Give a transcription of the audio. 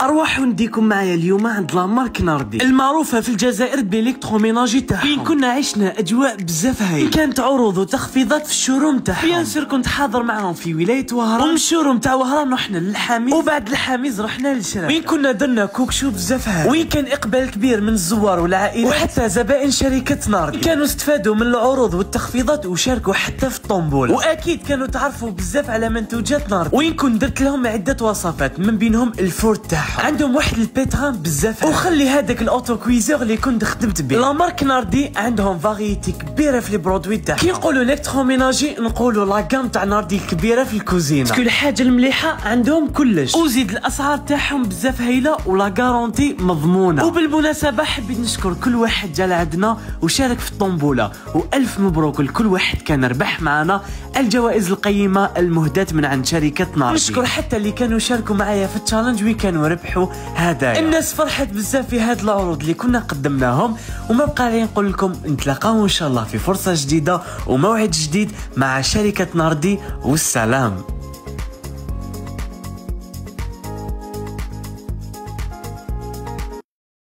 ارواحوا نديكم معايا اليوم عند لا مارك ناردي المعروفه في الجزائر بالالكتروميناجي تاعهم. وين كنا عشنا اجواء بزاف هايله، كانت عروض وتخفيضات في الشوروم تاعهم. بيان سور كنت حاضر معاهم في ولايه وهران، ومن الشوروم تاع وهران رحنا للحاميز، وبعد الحاميز رحنا للشراكه. وين كنا درنا كوكشو بزاف هايل، وين كان اقبال كبير من الزوار والعائلات وحتى زبائن شركه ناردي كانوا استفادوا من العروض والتخفيضات وشاركوا حتى في الطنبوله. واكيد كانوا تعرفوا بزاف على منتوجات ناردي، وين كنت درت لهم عده وصفات من بينهم الفور تاعهم. عندهم واحد البيتران بزاف، وخلي هذاك الاوتو كويزور اللي كنت خدمت به. لا مارك ناردي عندهم فاريتي كبيره في لي برودوي تاعهم. كي نقولوا الكتروميناجي نقولوا لا غام تاع ناردي الكبيره في الكوزينه. كل حاجه المليحه عندهم كلش، وزيد الاسعار تاعهم بزاف هايله ولا غارونتي مضمونه. وبالمناسبه حبيت نشكر كل واحد جا لعندنا وشارك في الطنبوله، والف مبروك لكل واحد كان ربح معنا الجوائز القيمه المهداه من عند شركه ناردي. نشكر حتى اللي كانوا شاركوا معايا في التشالنج وكانوا ربحوا هدايا. الناس فرحت بزاف في هاد العروض اللي كنا قدمناهم، وما بقى لي نقول لكم نتلاقاو ان شاء الله في فرصه جديده وموعد جديد مع شركه ناردي، والسلام.